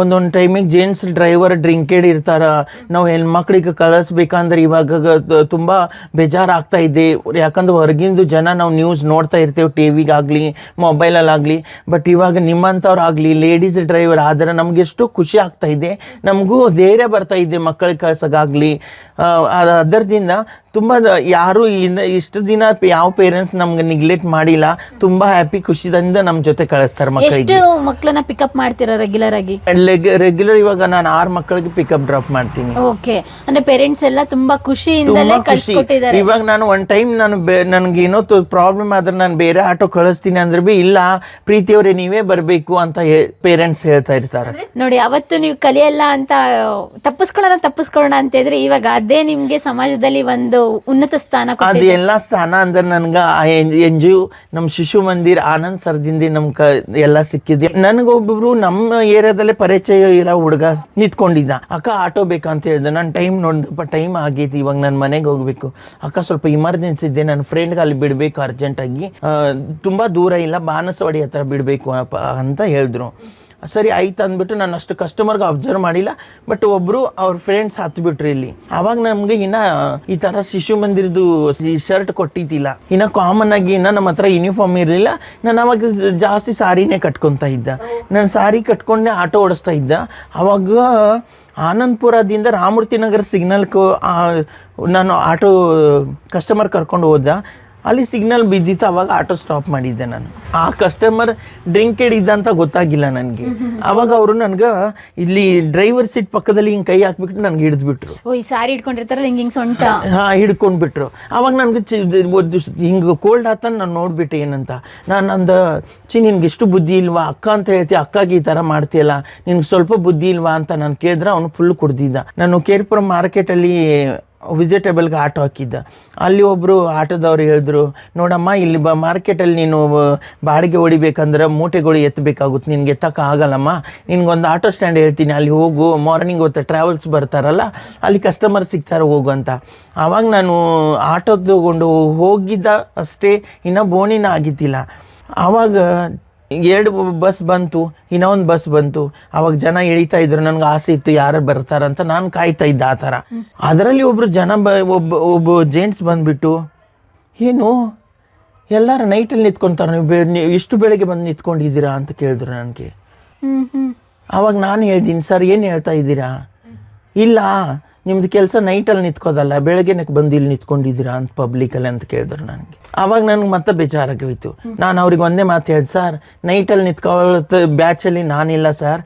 ಒಂದೊಂದು ಟೈಮಿಗೆ gents driver ಡ್ರಿಂಕೆಡ್ ಇರ್ತಾರ. ನಾವು ಹೆಣ್ಮಕ್ಳಿಗೆ ಕಳಿಸ್ಬೇಕಂದ್ರೆ ಇವಾಗ ತುಂಬ ಬೇಜಾರಾಗ್ತಾ ಇದೆ. ಯಾಕಂದ್ರೆ ಹೊರಗಿಂದು ಜನ ನಾವು ನ್ಯೂಸ್ ನೋಡ್ತಾ ಇರ್ತೇವೆ, ಟಿ ವಿಗಾಗಲಿ ಮೊಬೈಲಲ್ಲಾಗಲಿ. ಬಟ್ ಇವಾಗ ನಿಮ್ಮಂಥವ್ರಾಗಲಿ ಲೇಡೀಸ್ ಡ್ರೈವರ್ ಆದರೆ ನಮ್ಗೆ ಎಷ್ಟು ಖುಷಿ ಆಗ್ತಾ ಇದೆ, ನಮಗೂ ಧೈರ್ಯ ಬರ್ತಾ ಇದೆ ಮಕ್ಕಳಿಗೆ ಕಳ್ಸೋಕ್ಕಾಗಲಿ. ಅದರದಿಂದ ತುಂಬ ಯಾರು ಇಷ್ಟು ದಿನ ಯಾವ ಪೇರೆಂಟ್ಸ್ ನಮ್ಗೆ ನಿಗ್ಲೆಕ್ಟ್ ಮಾಡಿಲ್ಲ. ತುಂಬ ಹ್ಯಾಪಿ ಖುಷಿದಿಂದ ನಮ್ಮ ಜೊತೆ ಕಳಿಸ್ತಾರೆ ಮಕ್ಕಳಿಗೆ. ಮಕ್ಕಳನ್ನ ಪಿಕಪ್ ಮಾಡ್ತೀರಾ ರೆಗ್ಯುಲರ್ ಆಗಿ? ರೆಗ್ಯುಲರ್ ಇವಾಗ ನಾನು 6 ಮಕ್ಕಳಿಗೆ ಪಿಕಪ್ ಡ್ರಾಪ್ ಮಾಡ್ತೀನಿ. ಓಕೆ, ಅಂದ್ರೆ ಪೇರೆಂಟ್ಸ್ ಎಲ್ಲ ತುಂಬಾ ಖುಷಿಯಿಂದಲೇ ಕಳಿಸ್ಕೊಟ್ಟಿದ್ದಾರೆ. ಇವಾಗ ನಾನು ಒನ್ ಟೈಮ್ ನನಗೆ ಏನೋ ಪ್ರಾಬ್ಲಮ್ ಆದ್ರೆ ನಾನು ಬೇರೆ ಆಟೋ ಕಳಿಸ್ತೀನಿ ಅಂದ್ರೆ ಬಿ ಇಲ್ಲ, ಪ್ರೀತಿಯವರೇ ನೀವೇ ಬರಬೇಕು ಅಂತ ಪೇರೆಂಟ್ಸ್ ಹೇಳ್ತಾ ಇರ್ತಾರೆ. ನೋಡಿ, ಅವತ್ತು ನೀವು ಕಲಿಯಲ್ಲ ಅಂತ ತಪ್ಪಿಸ್ಕೊಳ್ಳೋಣ ಅಂತ ಇದ್ರೆ ಇವಾಗ ಅದೇ ನಿಮ್ಗೆ ಸಮಾಜದಲ್ಲಿ ಒಂದು ಉನ್ನತ ಸ್ಥಾನ. ಅದು ಎಲ್ಲ ಸ್ಥಾನ ಅಂದ್ರೆ ನನ್ಗೆ NGO ನಮ್ಮ ಶಿಶು ಮಂದಿರ್ ಆನಂದ್ ಸರ್ದಿಂದ ಎಲ್ಲ ಸಿಕ್ಕಿದೆ. ನನಗೊಬ್ಬರು ನಮ್ಮ ಏರಿಯಾದಲ್ಲೇ ಪರಿಚಯ ಇರೋ ಹುಡುಗ ನಿಂತ್ಕೊಂಡಿದ್ದ. ಅಕ್ಕ ಆಟೋ ಬೇಕಂತ ಹೇಳಿದೆ. ನಾನು ಟೈಮ್ ಆಗೈತಿ, ಇವಾಗ ನನ್ನ ಮನೆಗೆ ಹೋಗ್ಬೇಕು ಅಕ್ಕ, ಸ್ವಲ್ಪ ಇಮರ್ಜೆನ್ಸಿ ಇದೆ, ನನ್ನ ಫ್ರೆಂಡ್ಗೆ ಅಲ್ಲಿ ಬಿಡಬೇಕು ಅರ್ಜೆಂಟಾಗಿ, ತುಂಬ ದೂರ ಇಲ್ಲ, ಬಾನಸವಾಡಿ ಹತ್ರ ಬಿಡಬೇಕು ಅಂತ ಹೇಳಿದ್ರು. ಸರಿ ಆಯ್ತು ಅಂದ್ಬಿಟ್ಟು ನಾನು ಅಷ್ಟು ಕಸ್ಟಮರ್ಗೆ ಅಬ್ಸರ್ವ್ ಮಾಡಿಲ್ಲ. ಬಟ್ ಒಬ್ಬರು ಅವ್ರ ಫ್ರೆಂಡ್ಸ್ ಹತ್ಬಿಟ್ರು ಇಲ್ಲಿ. ಆವಾಗ ನಮಗೆ ಇನ್ನು ಈ ಥರ ಶಿಶು ಮಂದಿರದ್ದು ಶರ್ಟ್ ಕೊಟ್ಟಿದ್ದಿಲ್ಲ, ಇನ್ನು ಕಾಮನ್ ಆಗಿ ಇನ್ನು ನಮ್ಮ ಹತ್ರ ಯೂನಿಫಾರ್ಮ್ ಇರಲಿಲ್ಲ. ನಾನು ಅವಾಗ ಜಾಸ್ತಿ ಸಾರಿನೇ ಕಟ್ಕೊತಾ ಇದ್ದ. ನಾನು ಸಾರಿ ಕಟ್ಕೊಂಡೆ ಆಟೋ ಓಡಿಸ್ತಾ ಇದ್ದ. ಆವಾಗ ಆನಂದಪುರದಿಂದ ರಾಮಮೂರ್ತಿ ನಗರ ಸಿಗ್ನಲ್ಗೆ ನಾನು ಆಟೋ ಕಸ್ಟಮರ್ ಕರ್ಕೊಂಡು ಹೋದ. ಅಲ್ಲಿ ಸಿಗ್ನಲ್ ಬಿದ್ದಿತ್ತು, ಅವಾಗ ಆಟೋ ಸ್ಟಾಪ್ ಮಾಡಿದ್ದೆ ನಾನು. ಆ ಕಸ್ಟಮರ್ ಡ್ರಿಂಕೆಡ್ ಇದ್ದ ಅಂತ ಗೊತ್ತಾಗಿಲ್ಲ ನನಗೆ. ಅವಾಗ ಅವರು ನನಗೆ ಇಲ್ಲಿ ಡ್ರೈವರ್ ಸೀಟ್ ಪಕ್ಕದಲ್ಲಿ ಹಿಂಗೆ ಕೈ ಹಾಕ್ಬಿಟ್ಟು ನನಗೆ ಹಿಡಿದ್ಬಿಟ್ರು. ಈ ಸಾರಿ ಹಿಡ್ಕೊಂಡಿರ್ತಾರಲ್ಲ ಹಿಂಗೆ ಸೊಂಟ, ಹಾಂ ಹಿಡ್ಕೊಂಡ್ಬಿಟ್ರು. ಅವಾಗ ನನಗೆ ಹಿಂಗೆ ಕೋಲ್ಡ್ ಆತ ನಾನು ನೋಡ್ಬಿಟ್ಟೆ ಏನಂತ. ನಾನು ಅಂದ ನಿನ್ಗೆ ಎಷ್ಟು ಬುದ್ಧಿ ಇಲ್ವಾ ಅಕ್ಕ ಅಂತ ಹೇಳ್ತೀಯ, ಅಕ್ಕಾಗಿ ಈ ಥರ ಮಾಡ್ತೀಯಲ್ಲ, ನಿನ್ಗೆ ಸ್ವಲ್ಪ ಬುದ್ಧಿ ಇಲ್ವಾ ಅಂತ ನಾನು ಕೇಳಿದ್ರೆ ಅವನು ಫುಲ್ ಕುಡ್ದಿದ್ದ. ನಾನು ಕೇರ್ಪುರ ಮಾರ್ಕೆಟಲ್ಲಿ ವೆಜಿಟೇಬಲ್ಗೆ ಆಟೋ ಹಾಕಿದ್ದ. ಅಲ್ಲಿ ಒಬ್ಬರು ಆಟೋದವ್ರು ಹೇಳಿದ್ರು, ನೋಡಮ್ಮ ಇಲ್ಲಿ ಮಾರ್ಕೆಟಲ್ಲಿ ನೀನು ಬಾಡಿಗೆ ಹೊಡಿಬೇಕಂದ್ರೆ ಮೂಟೆಗಳು ಎತ್ತಬೇಕಾಗುತ್ತೆ, ನಿನ್ಗೆ ಎತ್ತಕ್ಕೆ ಆಗಲ್ಲಮ್ಮ, ನಿನ್ಗೊಂದು ಆಟೋ ಸ್ಟ್ಯಾಂಡ್ ಹೇಳ್ತೀನಿ, ಅಲ್ಲಿ ಹೋಗು, ಮಾರ್ನಿಂಗ್ ಹೊತ್ತು ಟ್ರಾವೆಲ್ಸ್ ಬರ್ತಾರಲ್ಲ ಅಲ್ಲಿ ಕಸ್ಟಮರ್ ಸಿಗ್ತಾರೆ, ಹೋಗು ಅಂತ. ಆವಾಗ ನಾನು ಆಟೋ ತಗೊಂಡು ಹೋಗಿದ್ದ ಅಷ್ಟೇ, ಇನ್ನೂ ಬೋಣಿನ ಆಗಿದ್ದಿಲ್ಲ. ಆವಾಗ 2 ಬಸ್ ಬಂತು, ಇನ್ನೊಂದು ಬಸ್ ಬಂತು. ಅವಾಗ ಜನ ಇಳಿತಾ ಇದ್ರು, ನನಗೆ ಆಸೆ ಇತ್ತು ಯಾರು ಬರ್ತಾರಂತ, ನಾನು ಕಾಯ್ತಾ ಇದ್ದೆ ಆ ಥರ. ಅದರಲ್ಲಿ ಒಬ್ಬರು ಜನ ಒಬ್ಬ ಜೆಂಟ್ಸ್ ಬಂದುಬಿಟ್ಟು, ಏನು ಎಲ್ಲರೂ ನೈಟಲ್ಲಿ ನಿಂತ್ಕೊತಾರೆ, ನೀವು ಇಷ್ಟು ಬೆಳಗ್ಗೆ ಬಂದು ನಿಂತ್ಕೊಂಡಿದ್ದೀರಾ ಅಂತ ಕೇಳಿದ್ರು ನನಗೆ. ಆವಾಗ ನಾನು ಹೇಳ್ತೀನಿ, ಸರ್ ಏನು ಹೇಳ್ತಾ ಇದ್ದೀರಾ? ಇಲ್ಲ, ನಿಮ್ದು ಕೆಲಸ ನೈಟಲ್ಲಿ ನಿಂತ್ಕೋದಲ್ಲ, ಬೆಳಗ್ಗೆನೆ ಬಂದು ಇಲ್ಲಿ ನಿಂತ್ಕೊಂಡಿದ್ದೀರಾ ಅಂತ ಪಬ್ಲಿಕಲ್ಲಿ ಅಂತ ಕೇಳಿದ್ರು ನನಗೆ. ಆವಾಗ ನನಗೆ ಮತ್ತೆ ಬೇಜಾರಾಗಿ ಹೋಯ್ತು. ನಾನು ಅವ್ರಿಗೆ ಒಂದೇ ಮಾತು ಹೇಳಿದೆ, ಸರ್ ನೈಟಲ್ಲಿ ನಿಂತ್ಕೊಳ್ಳೋ ಬ್ಯಾಚಲ್ಲಿ ನಾನಿಲ್ಲ ಸರ್,